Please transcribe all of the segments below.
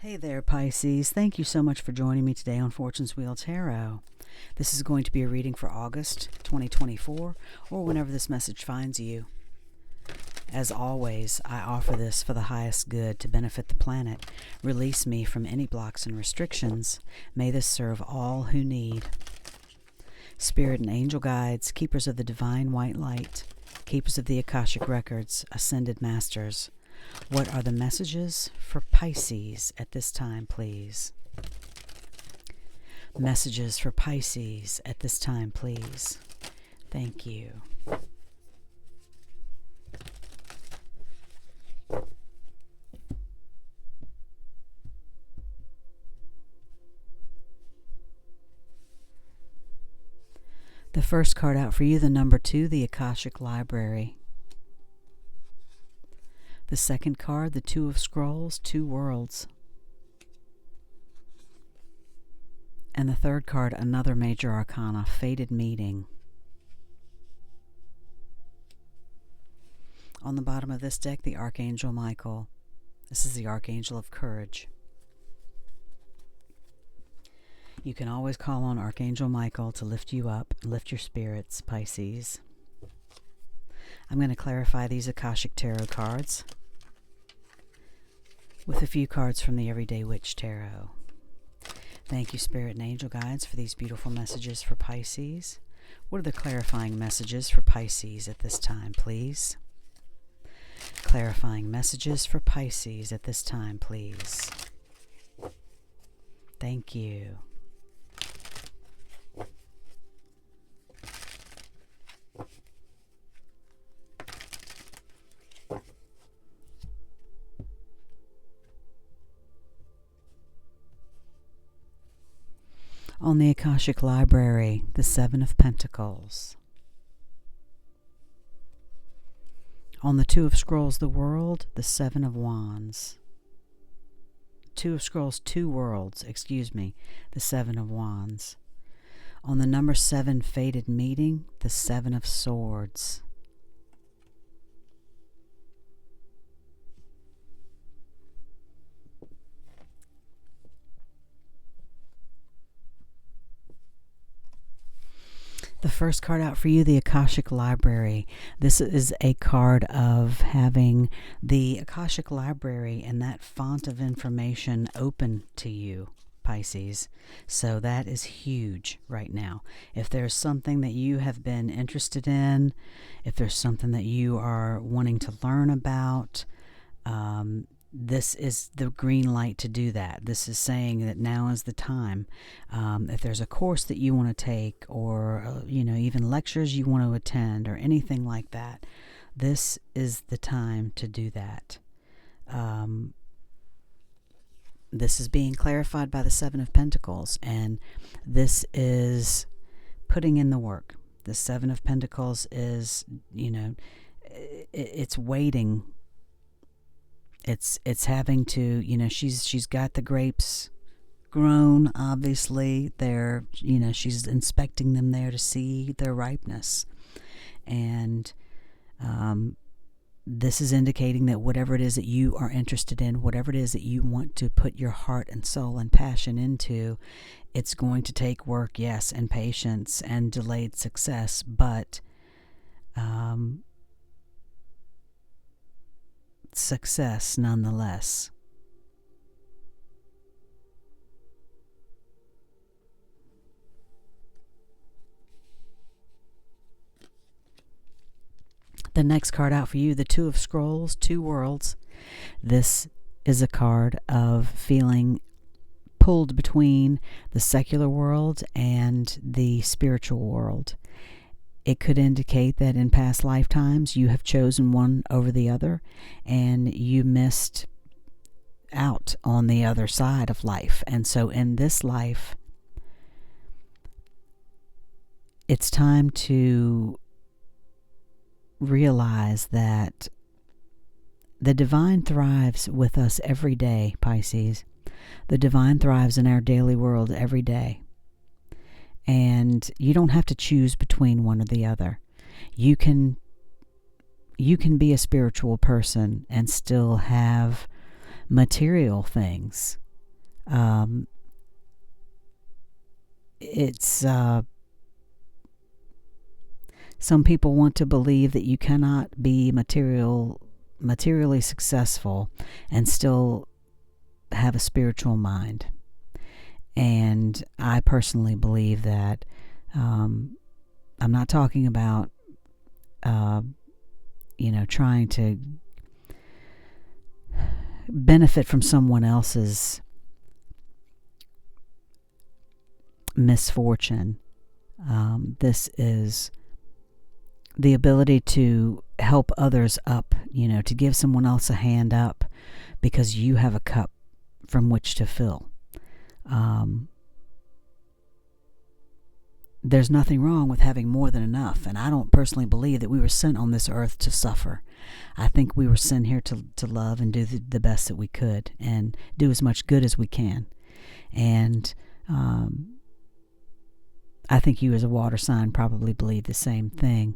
Hey there, Pisces. Thank you so much for joining me today on Fortune's Wheel Tarot. This is going to be a reading for August 2024, or whenever this message finds you. As always, I offer this for the highest good to benefit the planet. Release me from any blocks and restrictions. May this serve all who need. Spirit and angel guides, keepers of the divine white light, keepers of the Akashic records, ascended masters. What are the messages for Pisces at this time, please? Messages for Pisces at this time, please. Thank you. The first card out for you, the number 2, the Akashic Library. The second card, the Two of Scrolls, Two Worlds. And the third card, another major arcana, Fated Meeting. On the bottom of this deck, the Archangel Michael. This is the Archangel of Courage. You can always call on Archangel Michael to lift you up, lift your spirits, Pisces. I'm going to clarify these Akashic Tarot cards with a few cards from the Everyday Witch Tarot. Thank you, Spirit and Angel Guides, for these beautiful messages for Pisces. What are the clarifying messages for Pisces at this time, please? Clarifying messages for Pisces at this time, please. Thank you. On the Akashic Library, the Seven of Pentacles. On the Two of Scrolls, the World, the Seven of Wands. Two of Scrolls, Two Worlds, the Seven of Wands. On the number 7, Fated Meeting, the Seven of Swords. The first card out for you, the Akashic Library. This is a card of having the Akashic Library and that font of information open to you, Pisces. So that is huge right now. If there's something that you have been interested in, if there's something that you are wanting to learn about, this is the green light to do that. This is saying that now is the time. If there's a course that you want to take, or even lectures you want to attend, or anything like that, this is the time to do that. This is being clarified by the Seven of Pentacles, and this is putting in the work. The Seven of Pentacles is, it's waiting. It's having to, she's got the grapes grown, obviously. She's inspecting them there to see their ripeness. And this is indicating that whatever it is that you are interested in, whatever it is that you want to put your heart and soul and passion into, it's going to take work, yes, and patience and delayed success, but success nonetheless. The next card out for you, the Two of Scrolls, Two Worlds. This is a card of feeling pulled between the secular world and the spiritual world. It could indicate that in past lifetimes you have chosen one over the other, and you missed out on the other side of life. And so in this life, it's time to realize that the divine thrives with us every day, Pisces. The divine thrives in our daily world every day. And you don't have to choose between one or the other. You can be a spiritual person and still have material things It's some people want to believe that you cannot be materially successful and still have a spiritual mind. And I personally believe that I'm not talking about trying to benefit from someone else's misfortune. This is the ability to help others up, to give someone else a hand up because you have a cup from which to fill. There's nothing wrong with having more than enough, and I don't personally believe that we were sent on this earth to suffer. I think we were sent here to love and do the best that we could and do as much good as we can. And I think you as a water sign probably believe the same thing.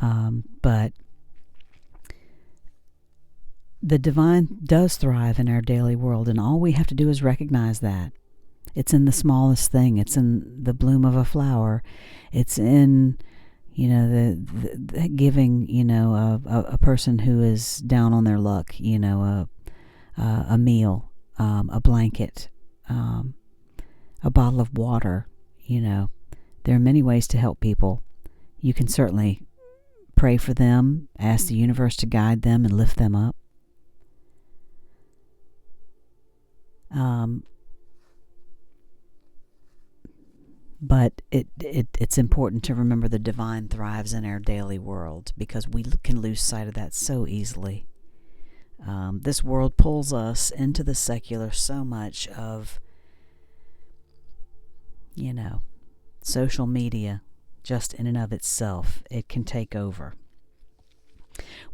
But the divine does thrive in our daily world, and all we have to do is recognize that. It's in the smallest thing. It's in the bloom of a flower. It's in, the giving, a person who is down on their luck, a meal, a blanket, a bottle of water. There are many ways to help people. You can certainly pray for them, ask the universe to guide them and lift them up. But it's important to remember the divine thrives in our daily world, because we can lose sight of that so easily. This world pulls us into the secular so much of, social media. Just in and of itself, it can take over.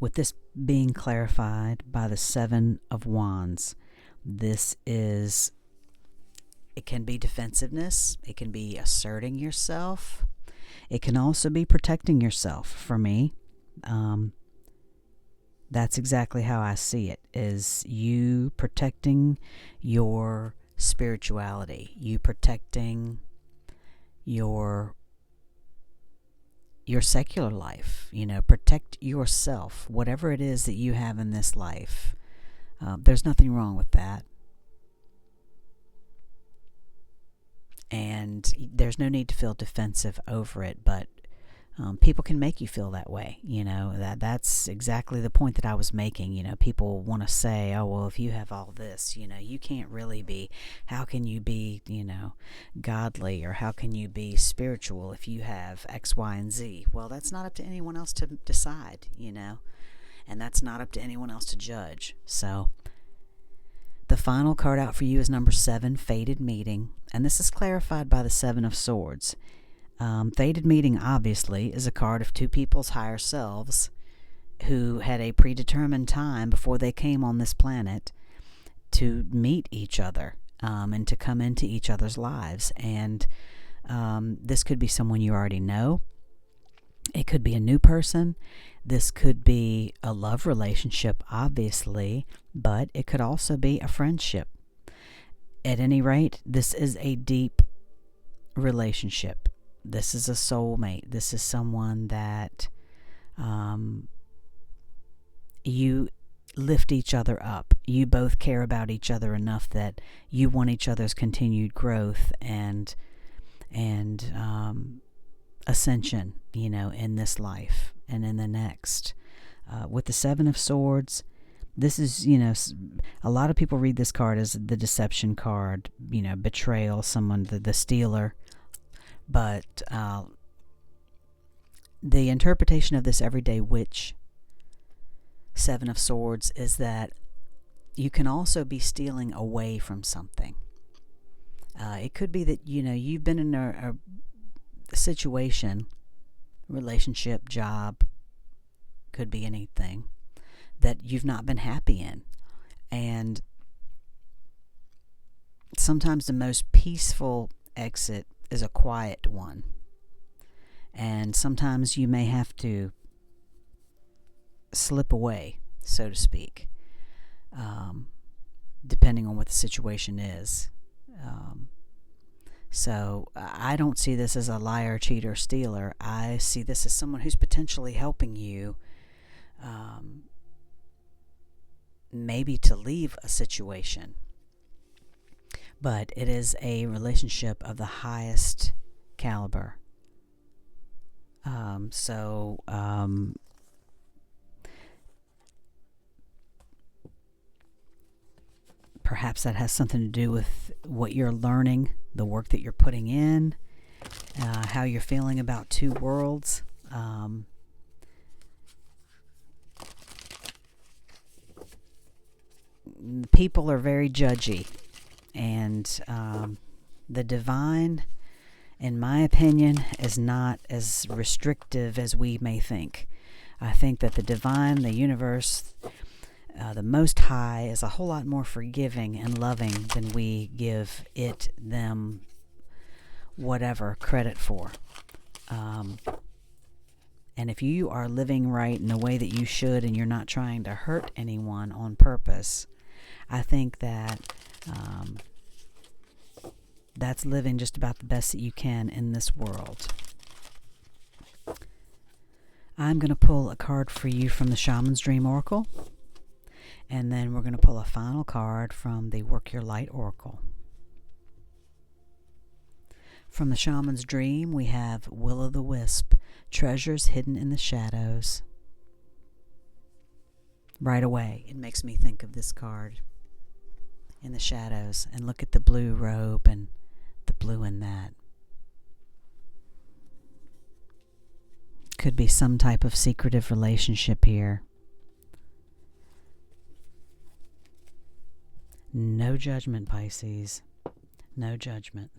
With this being clarified by the Seven of Wands, it can be defensiveness, it can be asserting yourself, it can also be protecting yourself. For me, that's exactly how I see it, is you protecting your spirituality, you protecting your secular life, protect yourself, whatever it is that you have in this life. There's nothing wrong with that. And there's no need to feel defensive over it, but people can make you feel that way. That's exactly the point that I was making. People want to say, oh, well, if you have all this, you can't really be, how can you be, godly, or how can you be spiritual if you have X, Y, and Z? Well, that's not up to anyone else to decide, and that's not up to anyone else to judge. So the final card out for you is number 7, Fated Meeting, and this is clarified by the Seven of Swords. Fated Meeting, obviously, is a card of two people's higher selves who had a predetermined time before they came on this planet to meet each other, and to come into each other's lives. And this could be someone you already know. It could be a new person. This could be a love relationship, obviously, but it could also be a friendship. At any rate, this is a deep relationship. This is a soulmate. This is someone that you lift each other up. You both care about each other enough that you want each other's continued growth and ascension, in this life and in the next. With the Seven of Swords, this is, a lot of people read this card as the deception card, betrayal, someone, the stealer. But the interpretation of this everyday witch, Seven of Swords, is that you can also be stealing away from something. It could be that, you've been in a situation, relationship, job, could be anything, that you've not been happy in. And sometimes the most peaceful exit is a quiet one. And sometimes you may have to slip away, so to speak, depending on what the situation is. So I don't see this as a liar, cheater, stealer. I see this as someone who's potentially helping you, maybe to leave a situation. But it is a relationship of the highest caliber. Perhaps that has something to do with what you're learning, the work that you're putting in, how you're feeling about two worlds. People are very judgy, and the divine, in my opinion, is not as restrictive as we may think. I think that the divine, the universe, the Most High is a whole lot more forgiving and loving than we give it, them, whatever credit for. And if you are living right in the way that you should and you're not trying to hurt anyone on purpose, I think that that's living just about the best that you can in this world. I'm going to pull a card for you from the Shaman's Dream Oracle. And then we're going to pull a final card from the Work Your Light Oracle. From the Shaman's Dream, we have Will-o'-the-Wisp, treasures hidden in the shadows. Right away, it makes me think of this card in the shadows. And look at the blue robe and the blue in that. Could be some type of secretive relationship here. No judgment, Pisces. No judgment.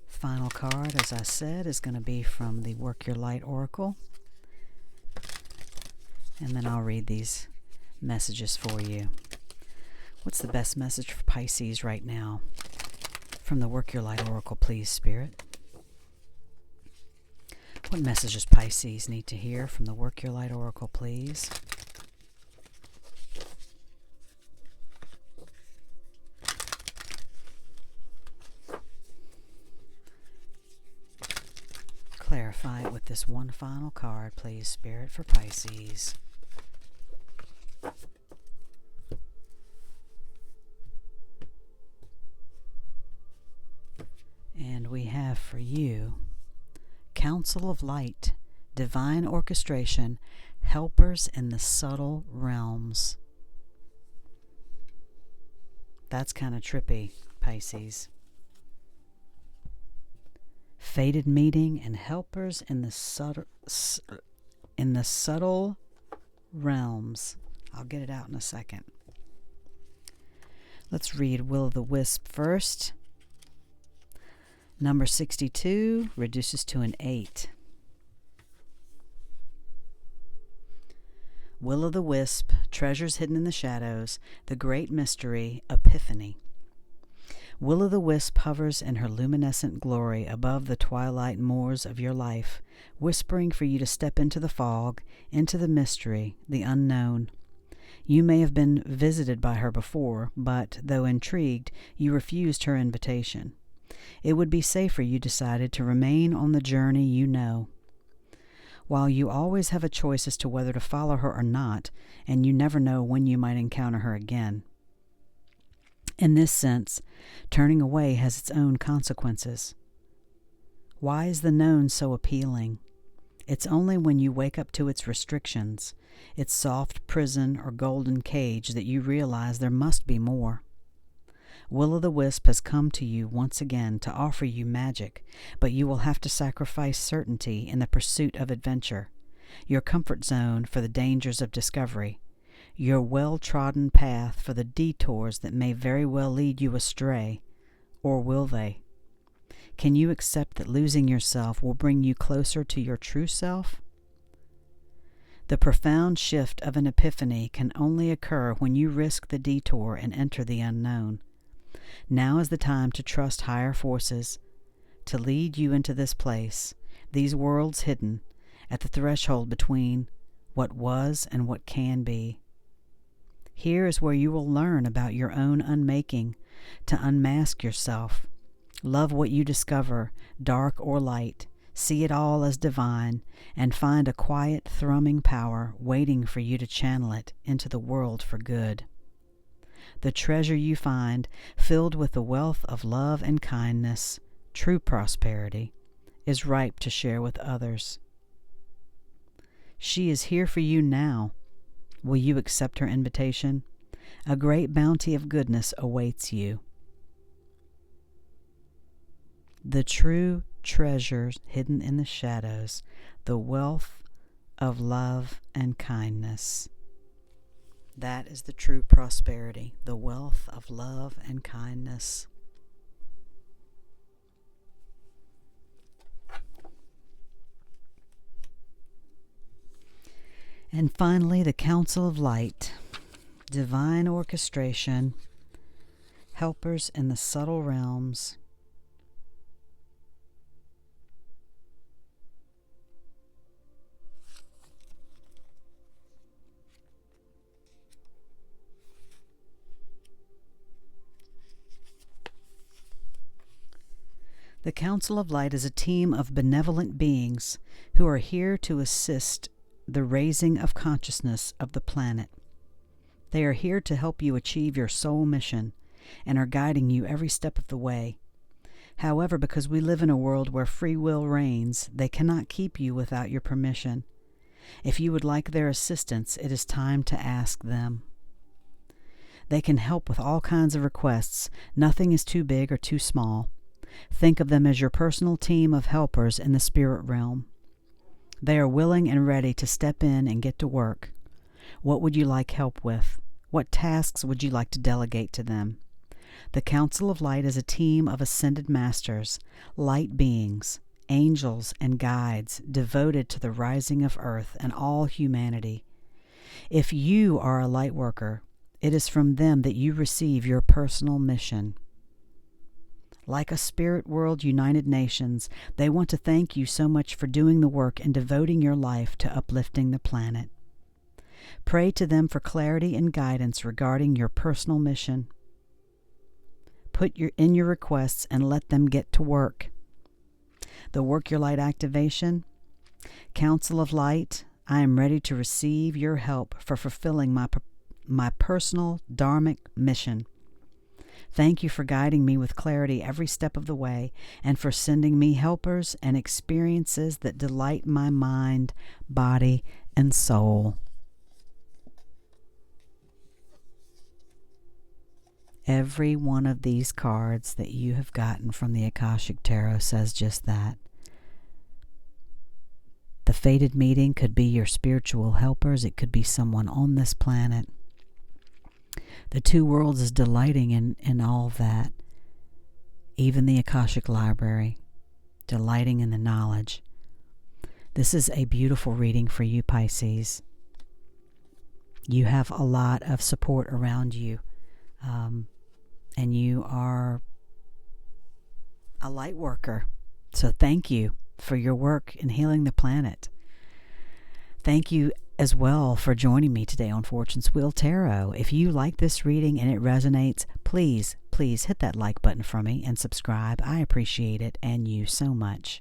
Final card, as I said, is going to be from the Work Your Light Oracle. And then I'll read these messages for you. What's the best message for Pisces right now? From the Work Your Light Oracle, please, Spirit. What messages Pisces need to hear from the Work Your Light Oracle, please? Clarify it with this one final card, please, Spirit, for Pisces. And we have for you Council of Light, Divine Orchestration, Helpers in the Subtle Realms. That's kind of trippy, Pisces. Fated meeting and helpers in the subtle realms. I'll get it out in a second. Let's read Will-o'-the-Wisp first. Number 62 reduces to an 8. Will-o'-the-Wisp, treasures hidden in the shadows, the great mystery, Epiphany. Will-o'-the-Wisp hovers in her luminescent glory above the twilight moors of your life, whispering for you to step into the fog, into the mystery, the unknown. You may have been visited by her before, but, though intrigued, you refused her invitation. It would be safer, you decided, to remain on the journey you know. While you always have a choice as to whether to follow her or not, and you never know when you might encounter her again. In this sense, turning away has its own consequences. Why is the known so appealing? It's only when you wake up to its restrictions, its soft prison or golden cage, that you realize there must be more. Will-o'-the-Wisp has come to you once again to offer you magic, but you will have to sacrifice certainty in the pursuit of adventure, your comfort zone for the dangers of discovery, your well-trodden path for the detours that may very well lead you astray, or will they? Can you accept that losing yourself will bring you closer to your true self? The profound shift of an epiphany can only occur when you risk the detour and enter the unknown. Now is the time to trust higher forces, to lead you into this place, these worlds hidden, at the threshold between what was and what can be. Here is where you will learn about your own unmaking, to unmask yourself. Love what you discover, dark or light. See it all as divine, and find a quiet, thrumming power waiting for you to channel it into the world for good. The treasure you find, filled with the wealth of love and kindness, true prosperity, is ripe to share with others. She is here for you now. Will you accept her invitation? A great bounty of goodness awaits you. The true treasures hidden in the shadows, the wealth of love and kindness. That is the true prosperity, the wealth of love and kindness. And finally, the Council of Light, divine orchestration, helpers in the subtle realms. The Council of Light is a team of benevolent beings who are here to assist the raising of consciousness of the planet. They are here to help you achieve your soul mission and are guiding you every step of the way. However, because we live in a world where free will reigns, they cannot keep you without your permission. If you would like their assistance, it is time to ask them. They can help with all kinds of requests. Nothing is too big or too small. Think of them as your personal team of helpers in the spirit realm. They are willing and ready to step in and get to work. What would you like help with? What tasks would you like to delegate to them? The Council of Light is a team of ascended masters, light beings, angels and guides devoted to the rising of earth and all humanity. If you are a light worker, it is from them that you receive your personal mission. Like a spirit world United Nations, they want to thank you so much for doing the work and devoting your life to uplifting the planet. Pray to them for clarity and guidance regarding your personal mission. Put in your requests and let them get to work. The Work Your Light activation. Council of Light, I am ready to receive your help for fulfilling my personal dharmic mission. Thank you for guiding me with clarity every step of the way and for sending me helpers and experiences that delight my mind, body, and soul. Every one of these cards that you have gotten from the Akashic Tarot says just that. The fated meeting could be your spiritual helpers. It could be someone on this planet. The two worlds is delighting in all that. Even the Akashic Library, delighting in the knowledge. This is a beautiful reading for you, Pisces. You have a lot of support around you. And you are a light worker. So thank you for your work in healing the planet. Thank you as well for joining me today on Fortune's Wheel Tarot. If you like this reading and it resonates, please hit that like button for me and subscribe. I appreciate it and you so much.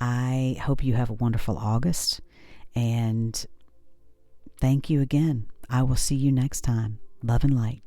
I hope you have a wonderful August, and thank you again. I will see you next time. Love and light.